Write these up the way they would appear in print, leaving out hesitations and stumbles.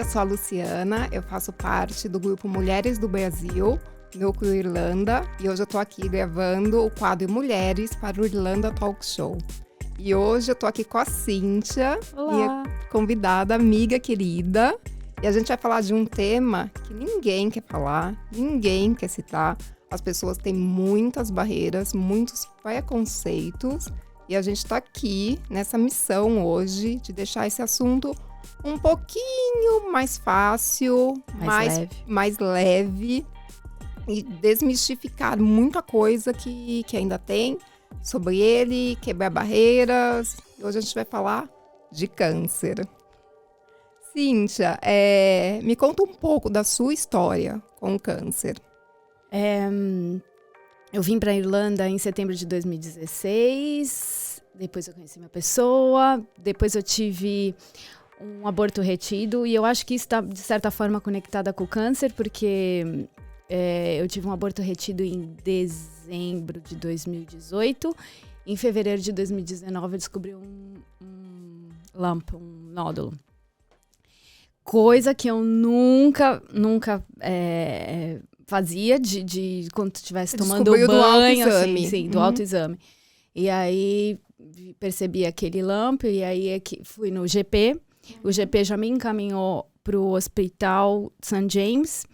eu sou a Luciana, eu faço parte do grupo Mulheres do Brasil, Núcleo Irlanda, e hoje eu tô aqui gravando o quadro Mulheres para o Irlanda Talk Show. E hoje eu tô aqui com a Cíntia, minha convidada, amiga querida, e a gente vai falar de um tema que ninguém quer falar, ninguém quer citar. As pessoas têm muitas barreiras, muitos preconceitos, e a gente tá aqui nessa missão hoje de deixar esse assunto um pouquinho mais fácil, mais leve e desmistificar muita coisa que ainda tem sobre ele, quebrar barreiras. E hoje a gente vai falar de câncer. Cíntia, me conta um pouco da sua história com o câncer. Eu vim para a Irlanda em setembro de 2016, depois eu conheci uma pessoa, depois eu tive um aborto retido, e eu acho que isso está, de certa forma, conectada com o câncer, porque eu tive um aborto retido em dezembro de 2018. Em fevereiro de 2019, eu descobri um nódulo. Coisa que eu nunca fazia de quando estivesse tomando banho, assim, do autoexame. E aí percebi aquele lump, e aí fui no GP. O GP já me encaminhou para o Hospital St. James,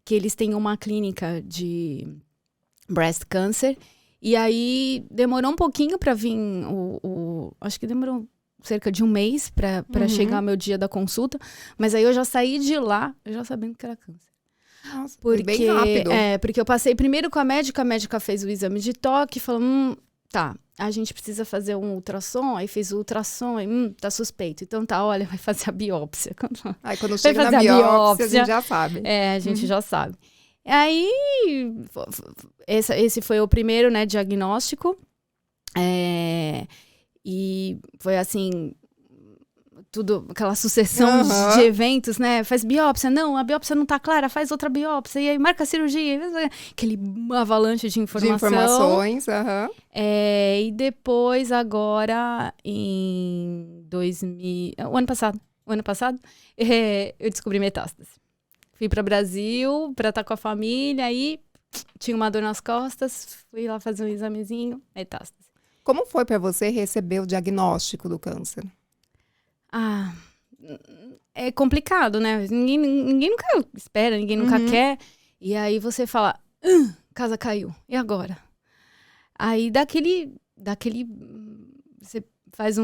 que eles têm uma clínica de breast cancer. E aí demorou um pouquinho para vir acho que demorou cerca de um mês para chegar meu dia da consulta. Mas aí eu já saí de lá, já sabendo que era câncer. Nossa, foi bem rápido. Porque eu passei primeiro com a médica fez o exame de toque, falou, tá, a gente precisa fazer um ultrassom, aí fez o ultrassom, aí, tá suspeito. Então tá, olha, vai fazer a biópsia. Aí quando chega na biópsia, a gente já sabe. A gente já sabe. Aí, esse foi o primeiro, né, diagnóstico. E foi assim, tudo, aquela sucessão de eventos, né? Faz biópsia, não, a biópsia não tá clara, faz outra biópsia, e aí marca a cirurgia, aquele avalanche de informações. E depois, agora, o ano passado, eu descobri metástase. Fui para o Brasil para estar com a família, aí tinha uma dor nas costas, fui lá fazer um examezinho, metástase. Como foi para você receber o diagnóstico do câncer? É complicado, né? Ninguém nunca espera, ninguém nunca quer. E aí você fala, casa caiu, e agora? Aí você faz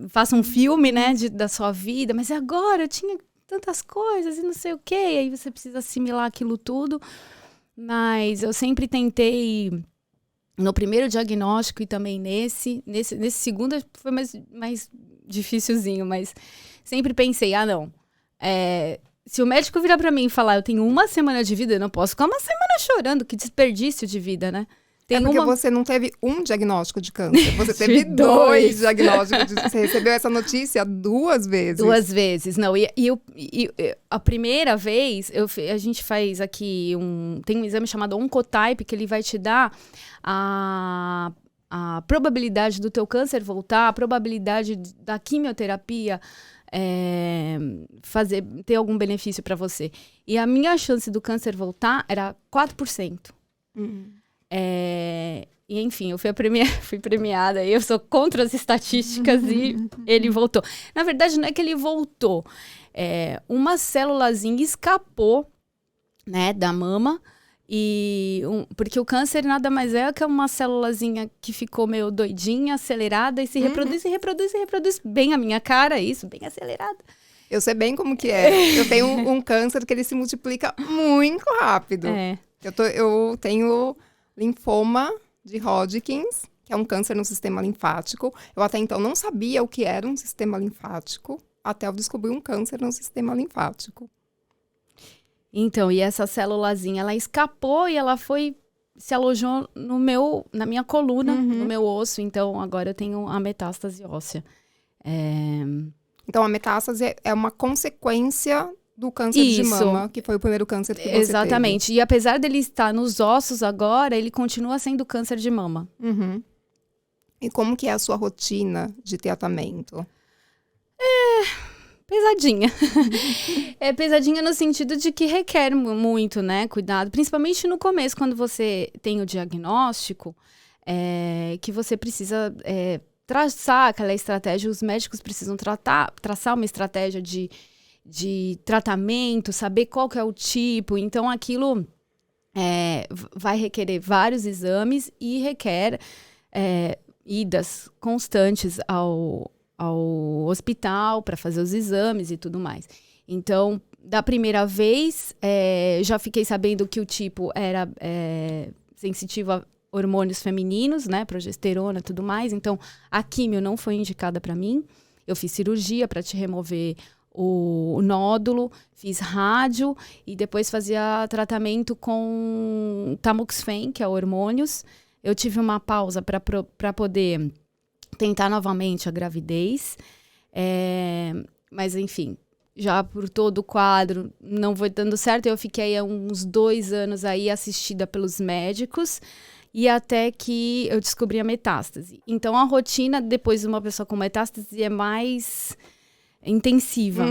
faça um filme, né, da sua vida, mas e agora? Eu tinha tantas coisas e não sei o quê. E aí você precisa assimilar aquilo tudo. Mas eu sempre tentei, no primeiro diagnóstico e também nesse segundo foi mais dificilzinho, mas sempre pensei, não, se o médico virar pra mim e falar, eu tenho uma semana de vida, eu não posso ficar uma semana chorando, que desperdício de vida, né? Porque você não teve um diagnóstico de câncer, você teve dois diagnósticos. Você recebeu essa notícia 2 vezes. 2 vezes, não. E a primeira vez, a gente faz aqui tem um exame chamado Oncotype, que ele vai te dar a probabilidade do teu câncer voltar, a probabilidade da quimioterapia ter algum benefício para você. E a minha chance do câncer voltar era 4%. E enfim, eu fui premiada, e eu sou contra as estatísticas e ele voltou. Na verdade, não é que ele voltou. Uma célulazinha escapou, né, da mama, porque o câncer nada mais é que uma célulazinha que ficou meio doidinha, acelerada, e se reproduz, bem a minha cara, isso, bem acelerada. Eu sei bem como que é. Eu tenho um câncer que ele se multiplica muito rápido. Eu tenho linfoma de Hodgkins, que é um câncer no sistema linfático. Eu até então não sabia o que era um sistema linfático, até eu descobri um câncer no sistema linfático. Então, e essa célulazinha, ela escapou e ela se alojou na minha coluna, no meu osso. Então, agora eu tenho a metástase óssea. Então, a metástase é uma consequência do câncer de mama, que foi o primeiro câncer que você teve. Exatamente. E apesar dele estar nos ossos agora, ele continua sendo câncer de mama. E como que é a sua rotina de tratamento? pesadinha. É pesadinha no sentido de que requer muito, né, cuidado. Principalmente no começo, quando você tem o diagnóstico, que você precisa traçar aquela estratégia. Os médicos precisam traçar uma estratégia de tratamento, saber qual que é o tipo. Então, aquilo vai requerer vários exames e requer idas constantes ao hospital para fazer os exames e tudo mais. Então, da primeira vez, já fiquei sabendo que o tipo era sensitivo a hormônios femininos, né, progesterona e tudo mais. Então, a químio não foi indicada para mim. Eu fiz cirurgia para te remover o nódulo, fiz rádio e depois fazia tratamento com tamoxifen, que é hormônios. Eu tive uma pausa para poder tentar novamente a gravidez, mas enfim, já por todo o quadro não foi dando certo. Eu fiquei há uns 2 anos aí assistida pelos médicos e até que eu descobri a metástase. Então a rotina depois de uma pessoa com metástase é mais intensiva.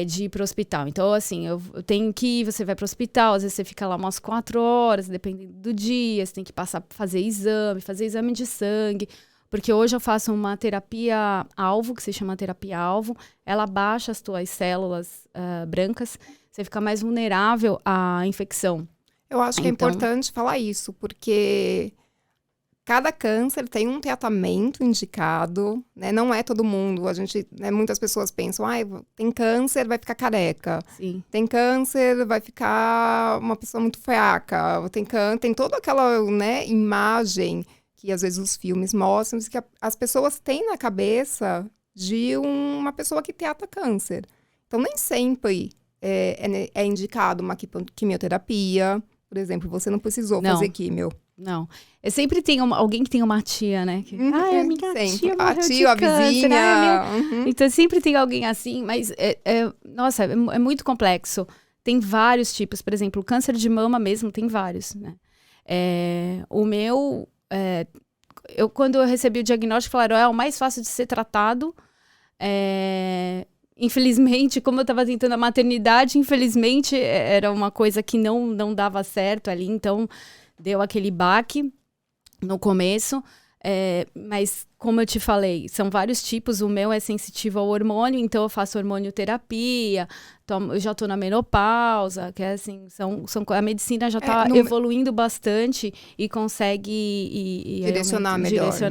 De ir para o hospital. Então, assim, eu tenho que ir, você vai para o hospital, às vezes você fica lá umas 4 horas, dependendo do dia, você tem que fazer exame de sangue, porque hoje eu faço uma terapia-alvo, que se chama terapia-alvo, ela baixa as tuas células brancas, você fica mais vulnerável à infecção. Eu acho que é importante falar isso, porque cada câncer tem um tratamento indicado, né? Não é todo mundo. Muitas pessoas pensam, tem câncer, vai ficar careca. Sim. Tem câncer, vai ficar uma pessoa muito fraca. Tem toda aquela, né, imagem que às vezes os filmes mostram, que as pessoas têm na cabeça de uma pessoa que trata câncer. Então, nem sempre é indicado uma quimioterapia. Por exemplo, você não precisou fazer químio. Não. Sempre tem alguém que tem uma tia, né? A minha tia morreu de tia, câncer, a vizinha. Então, sempre tem alguém assim, mas, nossa, é muito complexo. Tem vários tipos. Por exemplo, o câncer de mama mesmo tem vários, né? O meu, quando eu recebi o diagnóstico, falaram, é o mais fácil de ser tratado. Infelizmente, como eu estava tentando a maternidade, infelizmente, era uma coisa que não dava certo ali, então deu aquele baque no começo, mas como eu te falei, são vários tipos. O meu é sensitivo ao hormônio, então eu faço hormonioterapia, eu já estou na menopausa, que é assim, a medicina já está evoluindo bastante e consegue direcionar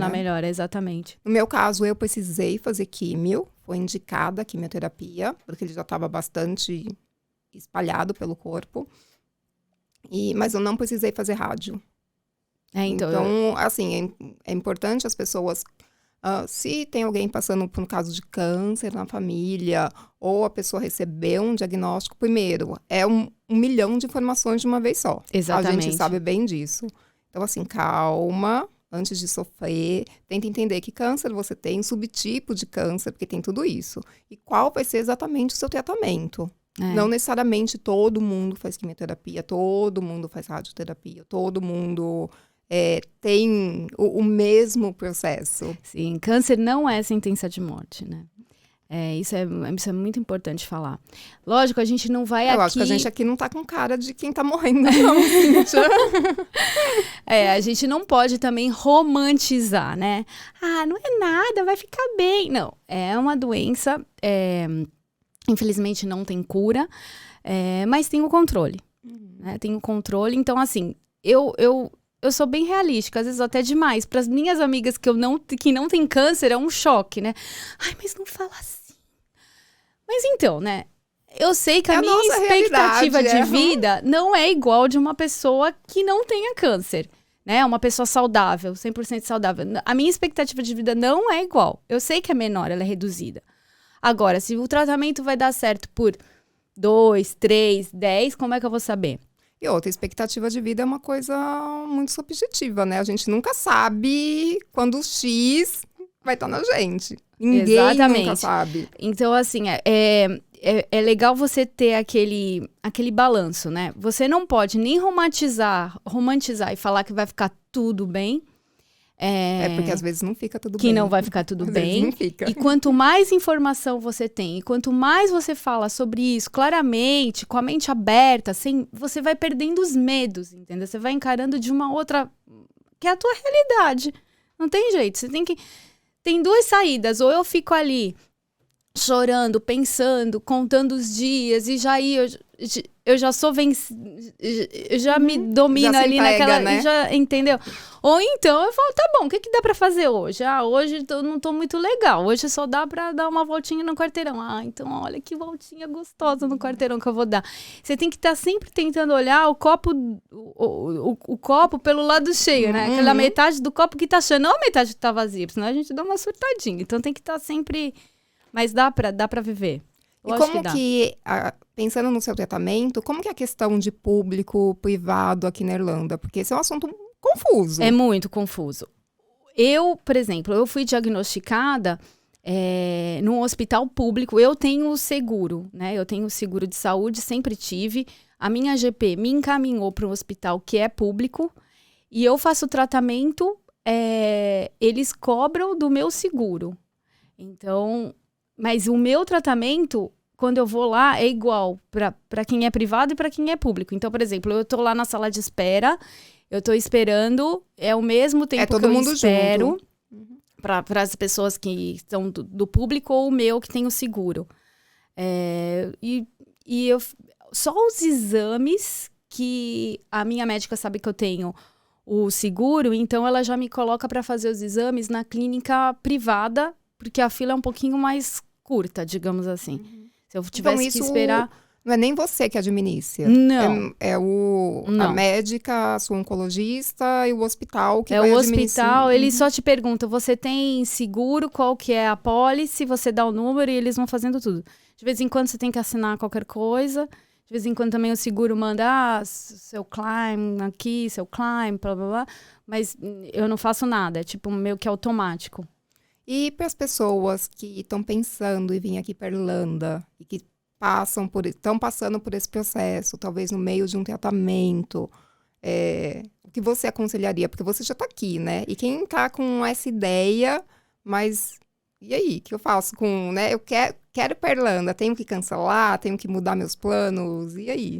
melhor, exatamente. No meu caso, eu precisei fazer químio, foi indicada a quimioterapia, porque ele já estava bastante espalhado pelo corpo. Mas eu não precisei fazer rádio. Então, assim, é importante as pessoas... se tem alguém passando por um caso de câncer na família, ou a pessoa recebeu um diagnóstico, primeiro, é um milhão de informações de uma vez só. Exatamente. A gente sabe bem disso. Então, assim, calma, antes de sofrer, tenta entender que câncer você tem, subtipo de câncer, porque tem tudo isso. E qual vai ser exatamente o seu tratamento. Não necessariamente todo mundo faz quimioterapia, todo mundo faz radioterapia, todo mundo tem o mesmo processo. Sim, câncer não é sentença de morte, né? Isso é muito importante falar. Lógico, a gente não vai Eu acho que a gente aqui não tá com cara de quem tá morrendo, não, Cíntia. A gente não pode também romantizar, né? Não é nada, vai ficar bem. Não, é uma doença... Infelizmente não tem cura, mas tem o controle. Né? Tem o controle. Então, assim, eu sou bem realística, às vezes até demais. Para as minhas amigas que não têm câncer, é um choque, né? Ai, mas não fala assim. Mas então, né? Eu sei que a minha expectativa de vida não é igual de uma pessoa que não tenha câncer. Né? Uma pessoa saudável, 100% saudável. A minha expectativa de vida não é igual. Eu sei que é menor, ela é reduzida. Agora, se o tratamento vai dar certo por 2, 3, 10, como é que eu vou saber? E outra, expectativa de vida é uma coisa muito subjetiva, né? A gente nunca sabe quando o X vai estar na gente. Ninguém nunca sabe. Então, assim, é legal você ter aquele balanço, né? Você não pode nem romantizar e falar que vai ficar tudo bem. Porque às vezes não fica tudo bem. Que não vai ficar tudo bem. Não fica. E quanto mais informação você tem, e quanto mais você fala sobre isso claramente, com a mente aberta, você vai perdendo os medos, entendeu? Você vai encarando de uma outra, que é a tua realidade. Não tem jeito, você tem duas saídas, ou eu fico ali chorando, pensando, contando os dias, e já eu já sou eu já me domino já ali entrega, naquela, né? Já, entendeu? Ou então eu falo, tá bom, o que dá pra fazer hoje? Hoje eu não tô muito legal, hoje só dá pra dar uma voltinha no quarteirão. Então olha que voltinha gostosa no quarteirão que eu vou dar. Você tem que estar sempre tentando olhar o copo pelo lado cheio, né? Aquela metade do copo que tá cheio, não a metade que tá vazia, senão a gente dá uma surtadinha. Então tem que estar sempre... Mas dá pra viver. E como que, pensando no seu tratamento, como que é a questão de público, privado aqui na Irlanda? Porque esse é um assunto confuso. É muito confuso. Por exemplo, eu fui diagnosticada num hospital público. Eu tenho seguro, né? Eu tenho seguro de saúde, sempre tive. A minha GP me encaminhou para um hospital que é público. E eu faço tratamento, eles cobram do meu seguro. Então... Mas o meu tratamento, quando eu vou lá, é igual para quem é privado e para quem é público. Então, por exemplo, eu tô lá na sala de espera, eu tô esperando, é o mesmo tempo todo que eu mundo espero para as pessoas que estão do público ou o meu que tem o seguro. Só os exames que a minha médica sabe que eu tenho o seguro, então ela já me coloca para fazer os exames na clínica privada, porque a fila é um pouquinho mais curta, digamos assim. Se eu tivesse então, que esperar... Não é nem você que administra. Não. A médica, a sua oncologista e o hospital que vai administrar. É o hospital, eles só te perguntam, você tem seguro, qual que é a pólice, você dá o número e eles vão fazendo tudo. De vez em quando você tem que assinar qualquer coisa, de vez em quando também o seguro manda, seu claim aqui, seu claim, blá, blá, blá. Mas eu não faço nada, é tipo meio que automático. E para as pessoas que estão pensando em vir aqui para a Irlanda e que estão passando por esse processo, talvez no meio de um tratamento, o que você aconselharia? Porque você já está aqui, né? E quem está com essa ideia, mas e aí? O que eu faço com, né? Eu quero ir para a Irlanda, tenho que cancelar, tenho que mudar meus planos, e aí?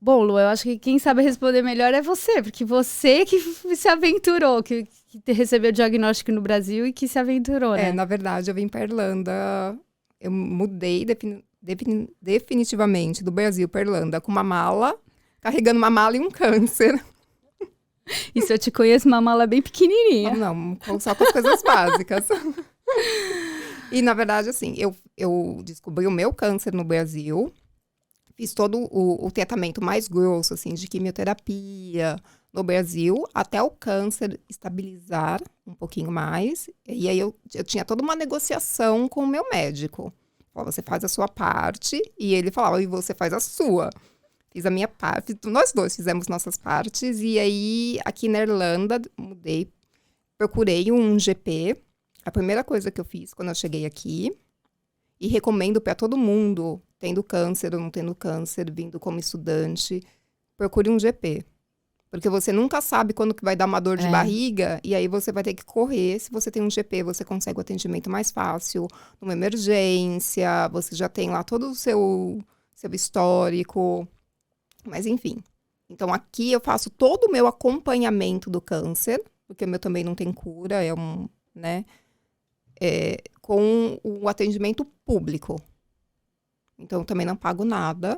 Bom, Lu, eu acho que quem sabe responder melhor é você, porque você que se aventurou, que recebeu o diagnóstico no Brasil e que se aventurou, né? Na verdade, eu vim para Irlanda, eu mudei definitivamente do Brasil para Irlanda com uma mala, carregando uma mala e um câncer. E se eu te conheço, uma mala bem pequenininha. Não, só com as coisas básicas. E, na verdade, assim, eu descobri o meu câncer no Brasil, fiz todo o tratamento mais grosso, assim, de quimioterapia no Brasil, até o câncer estabilizar um pouquinho mais. E aí eu tinha toda uma negociação com o meu médico. Falava, você faz a sua parte, e ele falava, e você faz a sua. Fiz a minha parte, nós dois fizemos nossas partes, e aí aqui na Irlanda, procurei um GP, a primeira coisa que eu fiz quando eu cheguei aqui, e recomendo para todo mundo, tendo câncer ou não tendo câncer, vindo como estudante, procure um GP. Porque você nunca sabe quando que vai dar uma dor de barriga, e aí você vai ter que correr. Se você tem um GP, você consegue o atendimento mais fácil, numa emergência, você já tem lá todo o seu histórico. Mas enfim, então aqui eu faço todo o meu acompanhamento do câncer, porque o meu também não tem cura, com o atendimento público. Então, eu também não pago nada.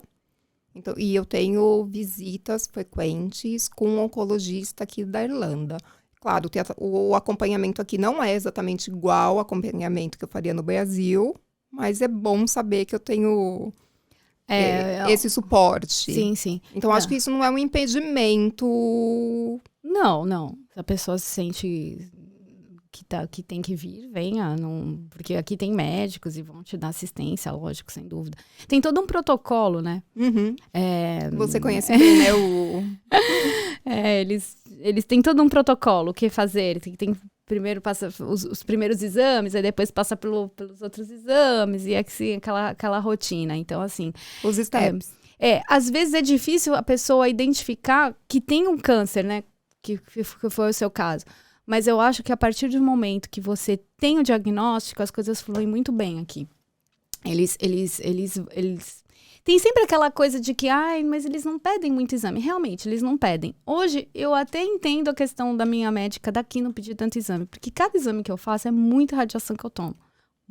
Então, e eu tenho visitas frequentes com um oncologista aqui da Irlanda. Claro, o acompanhamento aqui não é exatamente igual ao acompanhamento que eu faria no Brasil, mas é bom saber que eu tenho esse suporte. Sim, sim. Então, acho que isso não é um impedimento. Não. Se a pessoa se sente que tem que vir, venha. Porque aqui tem médicos e vão te dar assistência, lógico, sem dúvida. Tem todo um protocolo, né? Uhum. Você conhece bem, né? Eles têm todo um protocolo, o que fazer. Primeiro passa os primeiros exames, aí depois passa pelos outros exames, e assim, aquela rotina. Então, assim... Os steps. Às vezes é difícil a pessoa identificar que tem um câncer, né? Que foi o seu caso. Mas eu acho que a partir do momento que você tem o diagnóstico, as coisas fluem muito bem aqui. Eles tem sempre aquela coisa de que, mas eles não pedem muito exame. Realmente, eles não pedem. Hoje, eu até entendo a questão da minha médica daqui não pedir tanto exame. Porque cada exame que eu faço é muita radiação que eu tomo.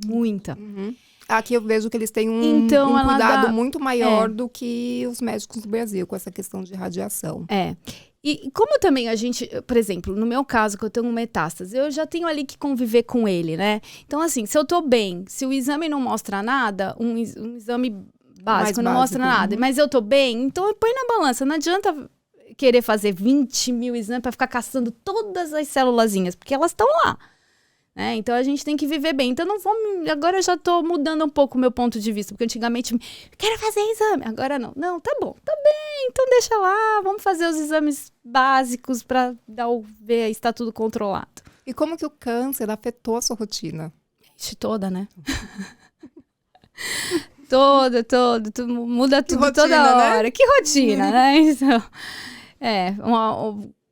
Muita. Uhum. Aqui eu vejo que eles têm um cuidado muito maior do que os médicos do Brasil com essa questão de radiação. E como também a gente, por exemplo, no meu caso, que eu tenho metástase, eu já tenho ali que conviver com ele, né? Então, assim, se eu tô bem, se o exame não mostra nada, um exame básico não mostra nada, mas eu tô bem, então eu ponho na balança. Não adianta querer fazer 20 mil exames para ficar caçando todas as célulazinhas, porque elas estão lá. Então a gente tem que viver bem. Então agora eu já tô mudando um pouco o meu ponto de vista, porque antigamente quero fazer exame, agora não. Não, tá bom, tá bem, então deixa lá, vamos fazer os exames básicos para ver se está tudo controlado. E como que o câncer afetou a sua rotina? Toda, né? toda, muda tudo rotina, toda hora. Né? Que rotina, né? Então,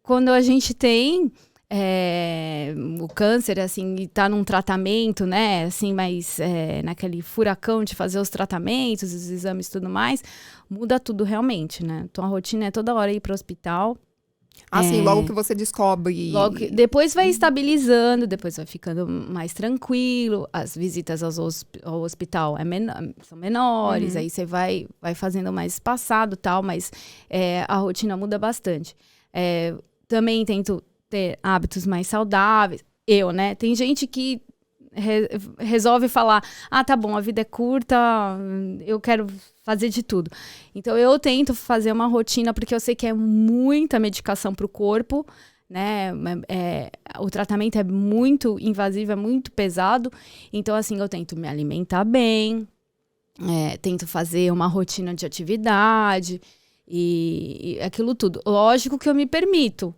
quando a gente tem o câncer, assim, e tá num tratamento, né, assim, mas naquele furacão de fazer os tratamentos, os exames e tudo mais, muda tudo realmente, né? Então a rotina é toda hora ir pro hospital. Assim, logo que você descobre. Depois vai estabilizando, depois vai ficando mais tranquilo, as visitas ao hospital são menores, aí você vai fazendo mais espaçado e tal, mas a rotina muda bastante. Também tento ter hábitos mais saudáveis. Né? Tem gente que resolve falar, tá bom, a vida é curta, eu quero fazer de tudo. Então, eu tento fazer uma rotina, porque eu sei que é muita medicação para o corpo, né? O tratamento é muito invasivo, é muito pesado. Então, assim, eu tento me alimentar bem, tento fazer uma rotina de atividade e aquilo tudo. Lógico que eu me permito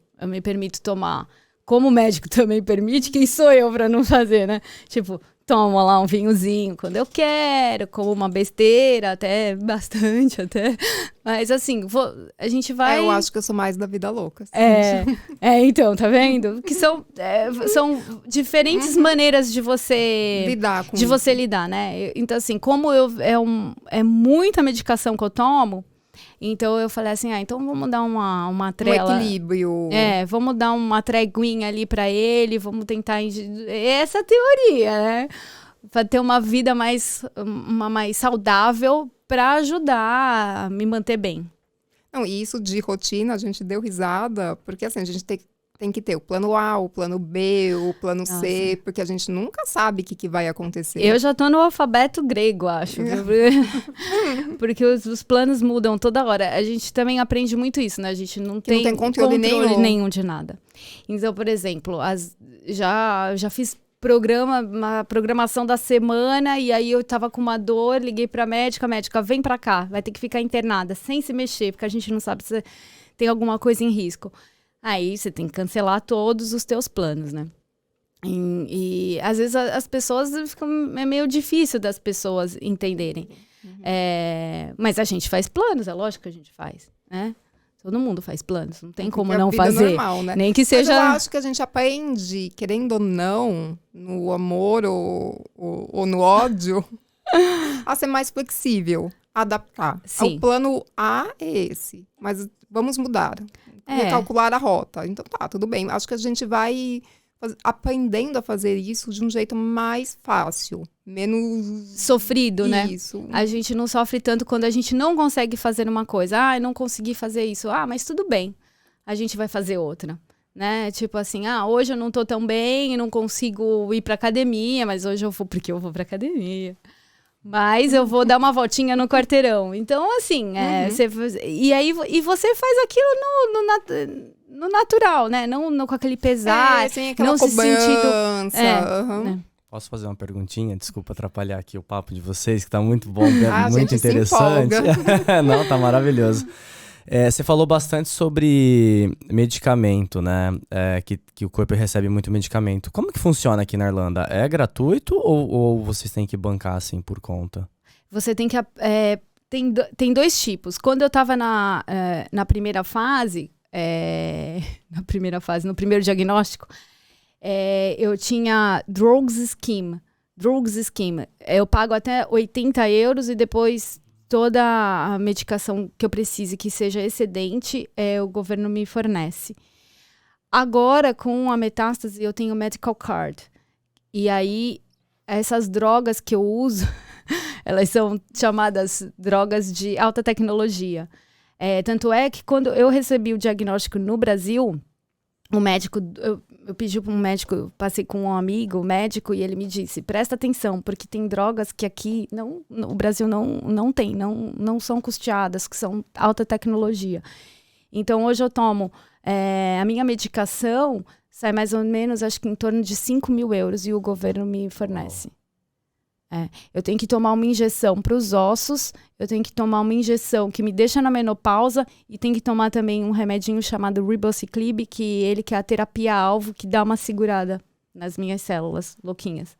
tomar, como o médico também permite, quem sou eu para não fazer, né? Tipo, tomo lá um vinhozinho quando eu quero, como uma besteira, até bastante, até. Mas assim, a gente vai... eu acho que eu sou mais da vida louca. Então, tá vendo? Que são diferentes maneiras de você... lidar, né? Então, assim, como é muita medicação que eu tomo, então eu falei assim, então vamos dar uma trela. Um equilíbrio. Vamos dar uma treguinha ali pra ele, vamos tentar... Essa teoria, né? Pra ter uma vida mais saudável pra ajudar a me manter bem. Não, e isso de rotina, a gente deu risada, porque assim, a gente tem que ter o plano A, o plano B, o plano C, porque a gente nunca sabe o que vai acontecer. Eu já tô no alfabeto grego, acho. Porque os planos mudam toda hora. A gente também aprende muito isso, né? A gente não tem controle nenhum de nada. Então, por exemplo, já fiz uma programação da semana, e aí eu tava com uma dor, liguei pra médica, a médica, vem pra cá, vai ter que ficar internada, sem se mexer, porque a gente não sabe se tem alguma coisa em risco. Aí você tem que cancelar todos os teus planos, né? E às vezes as pessoas é meio difícil das pessoas entenderem. Mas a gente faz planos, é lógico que a gente faz, né? Todo mundo faz planos, não tem como não fazer. Normal, né? Nem que seja... Mas eu acho que a gente aprende, querendo ou não, no amor ou no ódio, a ser mais flexível, adaptar. Sim. O plano A é esse, mas vamos mudar. Recalcular a rota. Então tá, tudo bem. Acho que a gente vai aprendendo a fazer isso de um jeito mais fácil, menos sofrido, né? Isso. A gente não sofre tanto quando a gente não consegue fazer uma coisa. Eu não consegui fazer isso. Mas tudo bem. A gente vai fazer outra, né? Tipo assim, hoje eu não tô tão bem, não consigo ir pra academia, mas hoje eu vou porque eu vou pra academia. Mas eu vou dar uma voltinha no quarteirão. Então, assim, e você faz aquilo no natural, né? Não com aquele pesar, sem aquela não cobrança. Se sentindo... Posso fazer uma perguntinha? Desculpa atrapalhar aqui o papo de vocês, que tá muito bom, muito interessante. Não, tá maravilhoso. Você falou bastante sobre medicamento, né? Que o corpo recebe muito medicamento. Como que funciona aqui na Irlanda? É gratuito ou vocês têm que bancar assim por conta? Você tem que... Tem dois tipos. Quando eu estava na primeira fase, no primeiro diagnóstico, eu tinha Drugs Scheme. Eu pago até 80 euros e depois toda a medicação que eu precise, que seja excedente, o governo me fornece. Agora, com a metástase, eu tenho medical card. E aí, essas drogas que eu uso, elas são chamadas drogas de alta tecnologia. Tanto é que quando eu recebi o diagnóstico no Brasil, o médico, eu pedi para um médico, eu passei com um amigo médico e ele me disse, presta atenção, porque tem drogas que aqui o Brasil não tem, não são custeadas, que são alta tecnologia. Então, hoje eu tomo a minha medicação, sai mais ou menos, acho que em torno de 5 mil euros e o governo me fornece. Eu tenho que tomar uma injeção para os ossos, eu tenho que tomar uma injeção que me deixa na menopausa e tenho que tomar também um remedinho chamado Ribociclib, que é a terapia-alvo, que dá uma segurada nas minhas células louquinhas.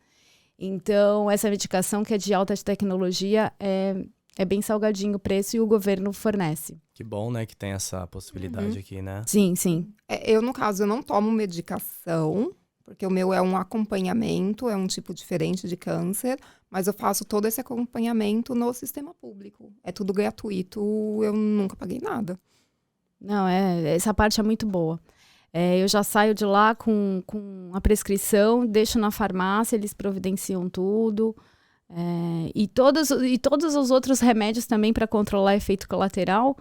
Então, essa medicação que é de alta tecnologia é bem salgadinho o preço e o governo fornece. Que bom, né, que tem essa possibilidade aqui, né? Sim, sim. Eu, no caso, eu não tomo medicação, porque o meu é um acompanhamento, é um tipo diferente de câncer, mas eu faço todo esse acompanhamento no sistema público. É tudo gratuito, eu nunca paguei nada. Não, essa parte é muito boa. Eu já saio de lá com a prescrição, deixo na farmácia, eles providenciam tudo. E todos os outros remédios também para controlar efeito colateral,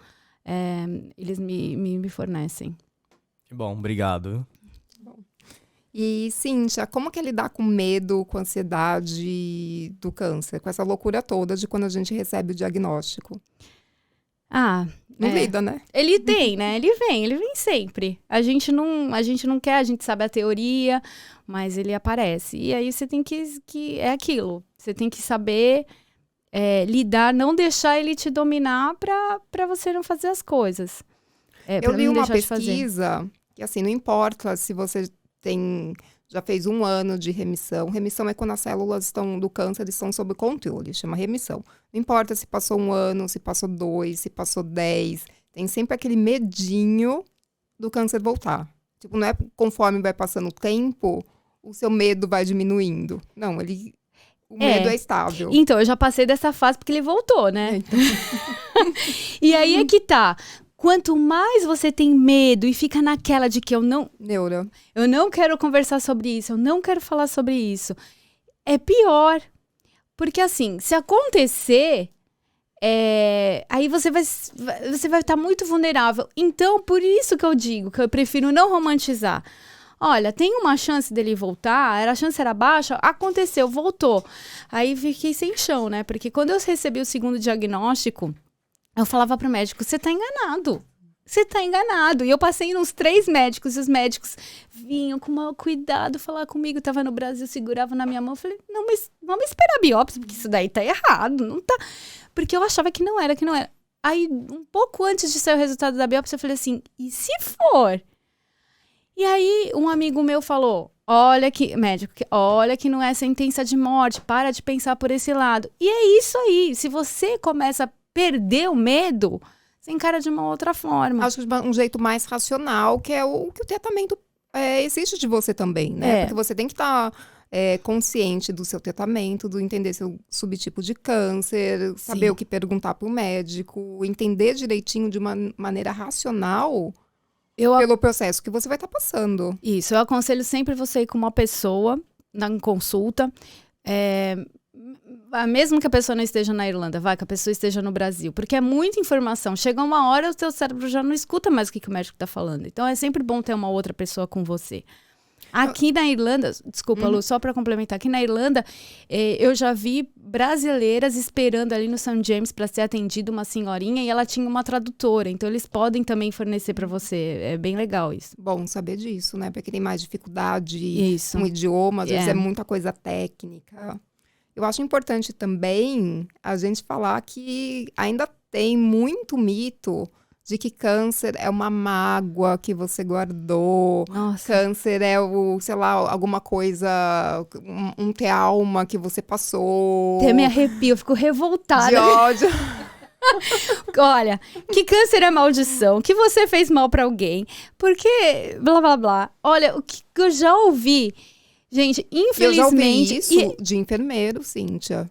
eles me fornecem. Que bom, obrigado. E, Cíntia, como que é lidar com medo, com ansiedade do câncer? Com essa loucura toda de quando a gente recebe o diagnóstico? Não lida, né? Ele tem, né? Ele vem sempre. A gente não quer, a gente sabe a teoria, mas ele aparece. E aí você tem que é aquilo. Você tem que saber lidar, não deixar ele te dominar para você não fazer as coisas. Eu li uma pesquisa que, assim, não importa se você já fez 1 ano de remissão. Remissão é quando as células do câncer estão sob controle, chama remissão. Não importa se passou 1 ano, se passou 2, se passou 10. Tem sempre aquele medinho do câncer voltar. Tipo, não é conforme vai passando o tempo, o seu medo vai diminuindo. Não, o medo é estável. Então, eu já passei dessa fase porque ele voltou, né? Então. E aí é que tá. Quanto mais você tem medo e fica naquela de que eu não quero conversar sobre isso, eu não quero falar sobre isso, é pior. Porque assim, se acontecer, aí você vai estar muito vulnerável. Então, por isso que eu digo que eu prefiro não romantizar. Olha, tem uma chance dele voltar, a chance era baixa, aconteceu, voltou. Aí fiquei sem chão, né? Porque quando eu recebi o segundo diagnóstico, eu falava pro médico, você tá enganado. Você tá enganado. E eu passei nos 3 médicos, e os médicos vinham com maior cuidado falar comigo. Tava no Brasil, segurava na minha mão. Eu falei, não, mas vamos esperar a biópsia, porque isso daí tá errado. Não tá. Porque eu achava que não era. Aí, um pouco antes de sair o resultado da biópsia, eu falei assim, e se for? E aí, um amigo meu falou, olha que não é sentença de morte, para de pensar por esse lado. E é isso aí. Se você começa a perder o medo, você encara de uma outra forma. Acho que um jeito mais racional, que é o que o tratamento exige de você também, né? Porque você tem que estar consciente do seu tratamento, do entender seu subtipo de câncer, saber o que perguntar para o médico, entender direitinho de uma maneira racional pelo processo que você vai estar passando. Isso, eu aconselho sempre você ir com uma pessoa na consulta, mesmo que a pessoa não esteja na Irlanda, que a pessoa esteja no Brasil, porque é muita informação. Chega uma hora, o seu cérebro já não escuta mais o que o médico está falando. Então, é sempre bom ter uma outra pessoa com você. Aqui na Irlanda, desculpa, Lu, só para complementar, aqui na Irlanda, eu já vi brasileiras esperando ali no St. James para ser atendida, uma senhorinha, e ela tinha uma tradutora. Então, eles podem também fornecer para você. É bem legal isso. Bom saber disso, né? Porque tem mais dificuldade com o idioma, às vezes é muita coisa técnica. Eu acho importante também a gente falar que ainda tem muito mito de que câncer é uma mágoa que você guardou. Nossa. Câncer é alguma coisa, um trauma que você passou. Até me arrepio, eu fico revoltada. De ódio. Olha, que câncer é maldição, que você fez mal pra alguém, porque blá, blá, blá. Olha, o que eu já ouvi, gente, infelizmente... Eu já ouvi isso de enfermeiro, Cíntia.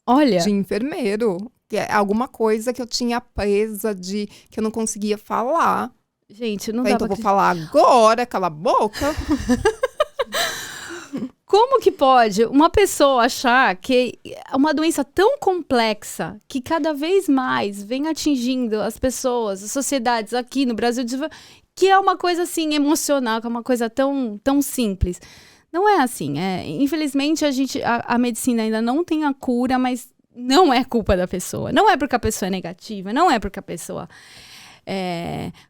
Olha... De enfermeiro. Que é alguma coisa que eu tinha presa que eu não conseguia falar. Gente, não dá então eu vou falar agora, cala a boca. Como que pode uma pessoa achar que é uma doença tão complexa que cada vez mais vem atingindo as pessoas, as sociedades aqui no Brasil, que é uma coisa assim emocional, que é uma coisa tão simples. Não é assim. Infelizmente, a medicina ainda não tem a cura, mas não é culpa da pessoa. Não é porque a pessoa é negativa, não é porque a pessoa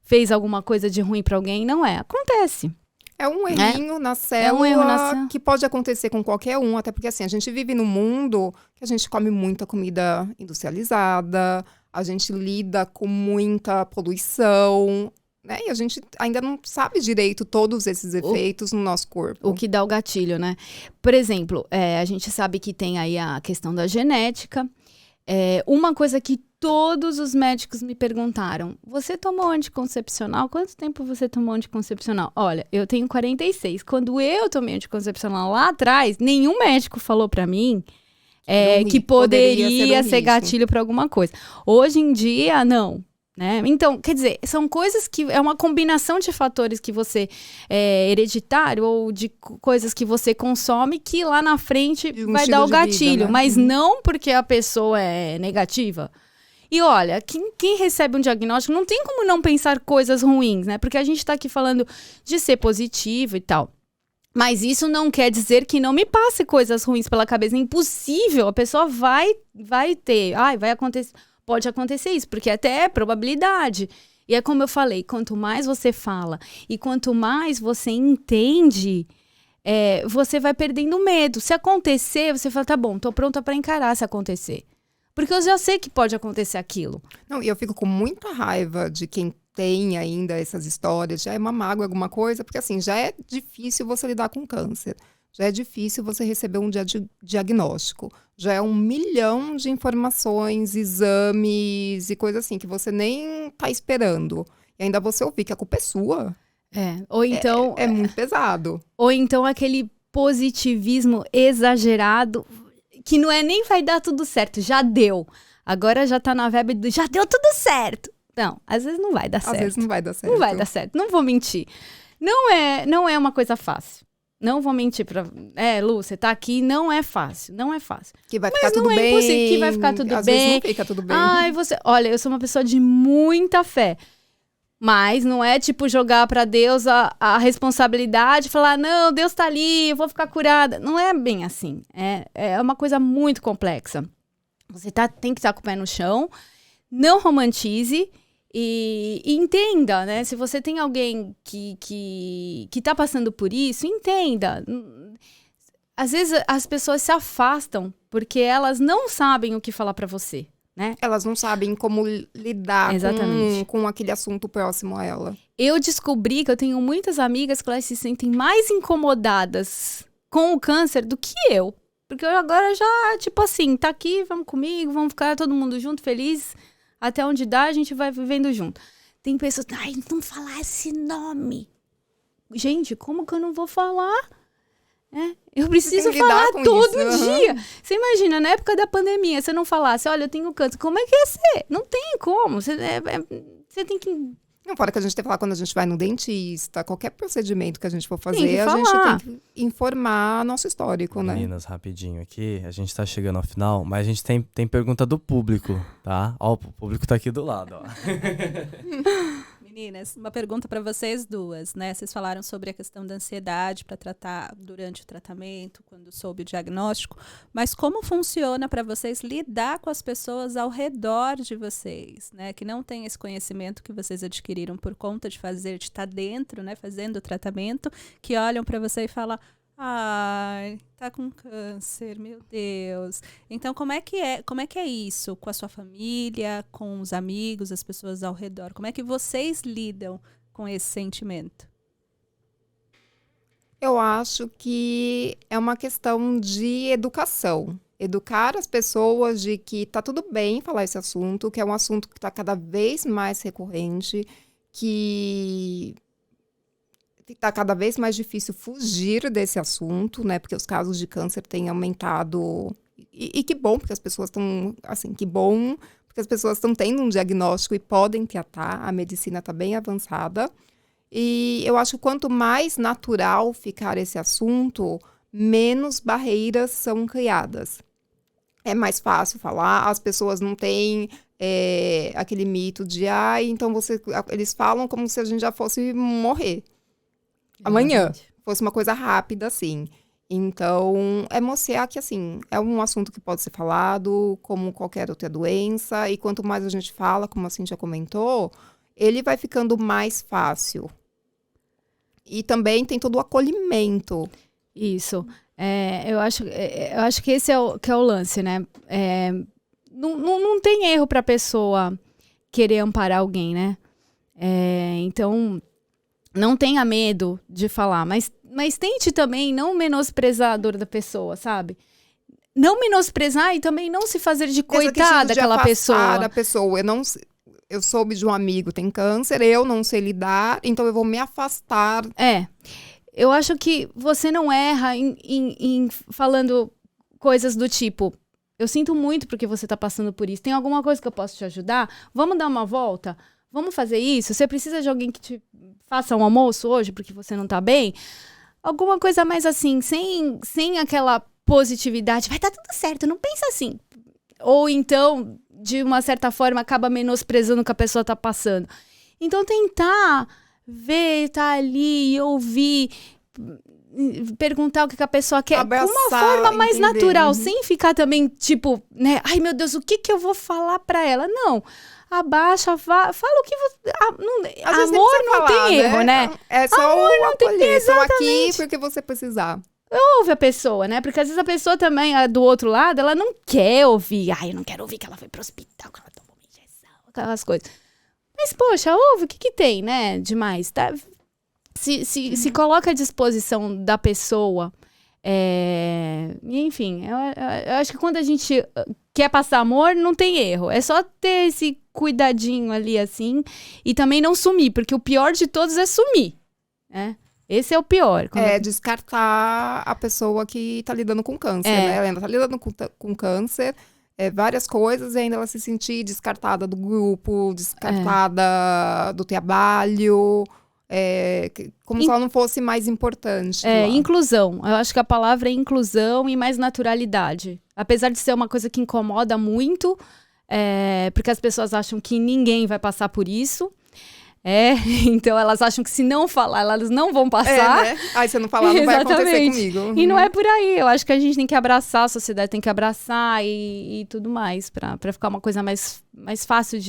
fez alguma coisa de ruim para alguém, não é. Acontece. É um errinho na célula que pode acontecer com qualquer um, até porque assim, a gente vive num mundo que a gente come muita comida industrializada, a gente lida com muita poluição, né? E a gente ainda não sabe direito todos esses efeitos no nosso corpo. O que dá o gatilho, né? Por exemplo, a gente sabe que tem aí a questão da genética. Uma coisa que todos os médicos me perguntaram: você tomou anticoncepcional? Quanto tempo você tomou anticoncepcional? Olha, eu tenho 46. Quando eu tomei anticoncepcional lá atrás, nenhum médico falou pra mim que poderia ser gatilho pra alguma coisa. Hoje em dia, não. Né? Então, quer dizer, são coisas que é uma combinação de fatores que você hereditário ou de coisas que você consome que lá na frente vai dar o gatilho, vida, né? Mas não porque a pessoa é negativa. E olha, quem recebe um diagnóstico não tem como não pensar coisas ruins, né? Porque a gente tá aqui falando de ser positivo e tal. Mas isso não quer dizer que não me passe coisas ruins pela cabeça. É impossível, a pessoa vai ter, vai acontecer, pode acontecer isso, porque até é probabilidade. E é como eu falei, quanto mais você fala e quanto mais você entende, você vai perdendo medo. Se acontecer, você fala, tá bom, tô pronta para encarar se acontecer. Porque eu já sei que pode acontecer aquilo. Não, e eu fico com muita raiva de quem tem ainda essas histórias, já é uma mágoa, alguma coisa, porque assim, já é difícil você lidar com câncer. Já é difícil você receber um diagnóstico. Já é 1 milhão de informações, exames e coisas assim, que você nem tá esperando. E ainda você ouvir que a culpa é sua. Ou então... É muito pesado. Ou então aquele positivismo exagerado, que não é nem vai dar tudo certo, já deu. Agora já tá na vibe do já deu tudo certo. Não, às vezes não vai dar certo. Às vezes não vai dar certo. Não vai dar certo, não vou mentir. Não é uma coisa fácil. Não vou mentir pra... Lu, você tá aqui, não é fácil. Não é fácil. Que vai ficar tudo bem. Impossível, que vai ficar tudo bem. Às vezes não fica tudo bem. Olha, eu sou uma pessoa de muita fé. Mas não é tipo jogar pra Deus a responsabilidade e falar, não, Deus tá ali, eu vou ficar curada. Não é bem assim. É uma coisa muito complexa. Você tem que estar com o pé no chão, não romantize e entenda, né? Se você tem alguém que tá passando por isso, entenda. Às vezes as pessoas se afastam porque elas não sabem o que falar pra você. Né? Elas não sabem como lidar com aquele assunto próximo a ela. Eu descobri que eu tenho muitas amigas que elas se sentem mais incomodadas com o câncer do que eu. Porque eu agora já, tipo assim, tá aqui, vamos comigo, vamos ficar todo mundo junto, feliz. Até onde dá, a gente vai vivendo junto. Tem pessoas, não falar esse nome. Gente, como que eu não vou falar? Eu preciso falar todo dia. Você imagina, na época da pandemia, você não falasse, olha, eu tenho câncer, como é que ia ser? Não tem como. Você tem que... Não, fora que a gente tem que falar quando a gente vai no dentista, qualquer procedimento que a gente for fazer, a gente tem que informar nosso histórico, né? Meninas, rapidinho aqui, a gente tá chegando ao final, mas a gente tem pergunta do público, tá? Ó, o público tá aqui do lado, ó. Meninas, uma pergunta para vocês duas, né? Vocês falaram sobre a questão da ansiedade para tratar durante o tratamento, quando soube o diagnóstico, mas como funciona para vocês lidar com as pessoas ao redor de vocês, né? Que não têm esse conhecimento que vocês adquiriram por conta de estar dentro, né? Fazendo o tratamento, que olham para você e falam, ai, tá com câncer, meu Deus. Então, como é que é isso com a sua família, com os amigos, as pessoas ao redor? Como é que vocês lidam com esse sentimento? Eu acho que é uma questão de educação. educar as pessoas de que tá tudo bem falar esse assunto, que é um assunto que está cada vez mais recorrente, que está cada vez mais difícil fugir desse assunto, né? Porque os casos de câncer têm aumentado. E que bom, porque as pessoas estão, assim, que bom, porque as pessoas estão tendo um diagnóstico e podem tratar, a medicina está bem avançada. E eu acho que quanto mais natural ficar esse assunto, menos barreiras são criadas. É mais fácil falar, as pessoas não têm aquele mito de, então eles falam como se a gente já fosse morrer. Amanhã, fosse uma coisa rápida, assim. Então, é mostrar que, assim, é um assunto que pode ser falado como qualquer outra doença, e quanto mais a gente fala, como a Cíntia comentou, ele vai ficando mais fácil. E também tem todo o acolhimento. Isso. Eu acho que esse é o lance, né? Não tem erro para a pessoa querer amparar alguém, né? Então, não tenha medo de falar, mas tente também não menosprezar a dor da pessoa, sabe? Não menosprezar e também não se fazer de coitada daquela pessoa. Da pessoa. Eu soube de um amigo que tem câncer, eu não sei lidar, então eu vou me afastar. Eu acho que você não erra em falando coisas do tipo, eu sinto muito porque você tá passando por isso, tem alguma coisa que eu posso te ajudar? Vamos dar uma volta? Vamos fazer isso? Você precisa de alguém que te faça um almoço hoje porque você não tá bem? Alguma coisa mais assim, sem aquela positividade. Vai dar tudo certo, não pensa assim. Ou então, de uma certa forma, acaba menosprezando o que a pessoa tá passando. Então, tentar ver, tá ali, ouvir, perguntar o que a pessoa quer. Abraçar, de uma forma mais entender. natural, sem ficar também, tipo, né? Ai, meu Deus, o que eu vou falar pra ela? Não. Abaixa, fala o que você... amor não tem erro, né? É só amor o não tem, acolher. Estou aqui exatamente. porque você precisar. Ouve a pessoa, né? Porque às vezes a pessoa também, do outro lado, ela não quer ouvir. Eu não quero ouvir que ela foi pro hospital, que ela tomou uma injeção, aquelas coisas. Mas, poxa, ouve, o que tem, né? Demais, tá? Se coloca à disposição da pessoa. Enfim, eu acho que quando a gente quer passar amor, não tem erro. É só ter esse cuidadinho ali, assim, e também não sumir, porque o pior de todos é sumir, né? Esse é o pior. Descartar a pessoa que tá lidando com câncer, né? Ela ainda tá lidando com câncer, várias coisas, e ainda ela se sentir descartada do grupo, descartada do trabalho, como se ela não fosse mais importante. Inclusão. Eu acho que a palavra é inclusão e mais naturalidade. Apesar de ser uma coisa que incomoda muito, porque as pessoas acham que ninguém vai passar por isso. Então elas acham que se não falar, elas não vão passar. Né? Se eu não falar, não vai acontecer comigo. E não é por aí. Eu acho que a gente tem que abraçar, a sociedade tem que abraçar e tudo mais, pra ficar uma coisa mais fácil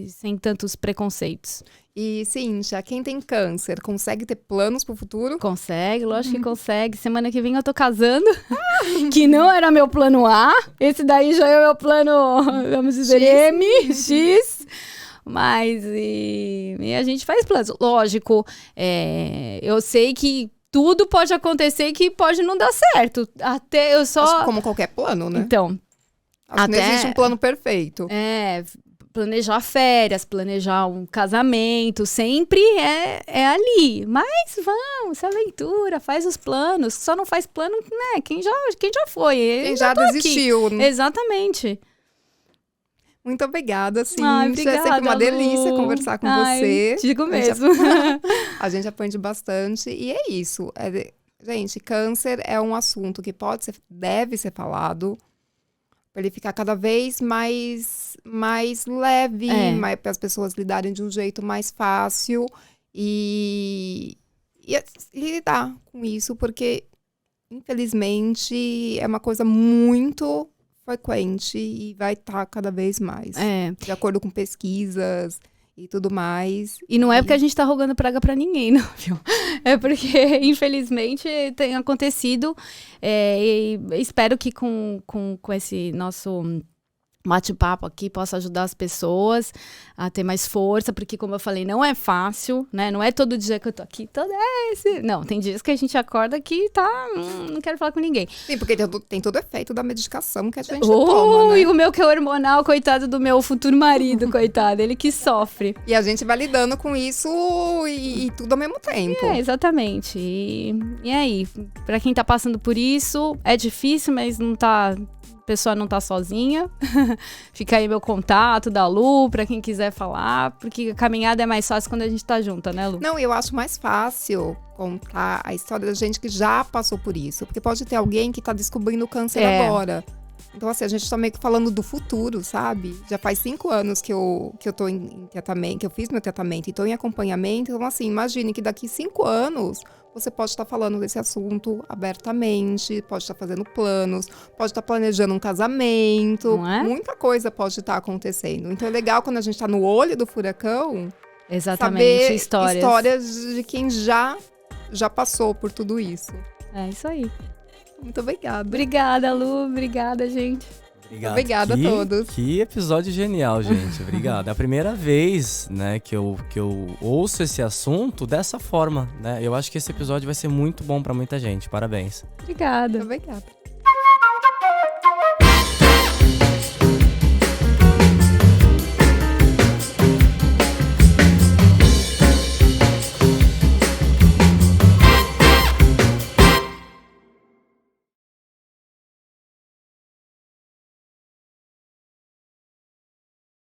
sem tantos preconceitos. E, Cíntia, quem tem câncer, consegue ter planos pro futuro? Consegue, lógico que consegue. Semana que vem eu tô casando, que não era meu plano A. Esse daí já é o meu plano, vamos dizer, X. Mas e a gente faz planos. Lógico, eu sei que tudo pode acontecer que pode não dar certo. Até eu só... Acho que como qualquer plano, né? Então. Acho que não existe um plano perfeito. Planejar férias, planejar um casamento, sempre é ali. Mas vamos, se aventura, faz os planos. Só não faz plano, né? Quem já foi. Quem já desistiu. Aqui. Exatamente. Muito obrigada, Cíntia. Obrigada, é sempre uma delícia conversar com você. Digo mesmo. A gente aprende bastante. E é isso. Gente, câncer é um assunto que deve ser falado para ele ficar cada vez mais leve, para as pessoas lidarem de um jeito mais fácil e lidar com isso, porque, infelizmente, é uma coisa muito frequente e vai estar cada vez mais. De acordo com pesquisas e tudo mais. E não é porque a gente tá rogando praga pra ninguém, não, viu? É porque, infelizmente, tem acontecido. E espero que com esse nosso bate-papo aqui possa ajudar as pessoas a ter mais força, porque como eu falei, não é fácil, né? Não é todo dia que eu tô aqui, não, tem dias que a gente acorda que não quero falar com ninguém. Sim, porque tem todo o efeito da medicação que a gente toma, né? E o meu que é hormonal, coitado do meu futuro marido, coitado, ele que sofre. E a gente vai lidando com isso e tudo ao mesmo tempo. Exatamente. E aí, pra quem tá passando por isso, é difícil, mas a pessoa não tá sozinha. Fica aí meu contato da Lu, pra quem quiser falar, porque a caminhada é mais fácil quando a gente tá junta, né, Lu? Não, eu acho mais fácil contar a história da gente que já passou por isso, porque pode ter alguém que tá descobrindo o câncer agora. Então, assim, a gente tá meio que falando do futuro, sabe? Já faz 5 anos que eu tô em tratamento, que eu fiz meu tratamento e tô em acompanhamento. Então, assim, imagine que daqui 5 anos você pode estar falando desse assunto abertamente, pode estar fazendo planos, pode estar planejando um casamento. Não é? Muita coisa pode estar acontecendo. Então, é legal quando a gente tá no olho do furacão. Exatamente, saber histórias de quem já passou por tudo isso. É isso aí. Muito obrigada. Obrigada, Lu. Obrigada, gente. Obrigada a todos. Que episódio genial, gente. Obrigado. É a primeira vez, né, que eu ouço esse assunto dessa forma, né? Eu acho que esse episódio vai ser muito bom para muita gente. Parabéns. Obrigada. Obrigada.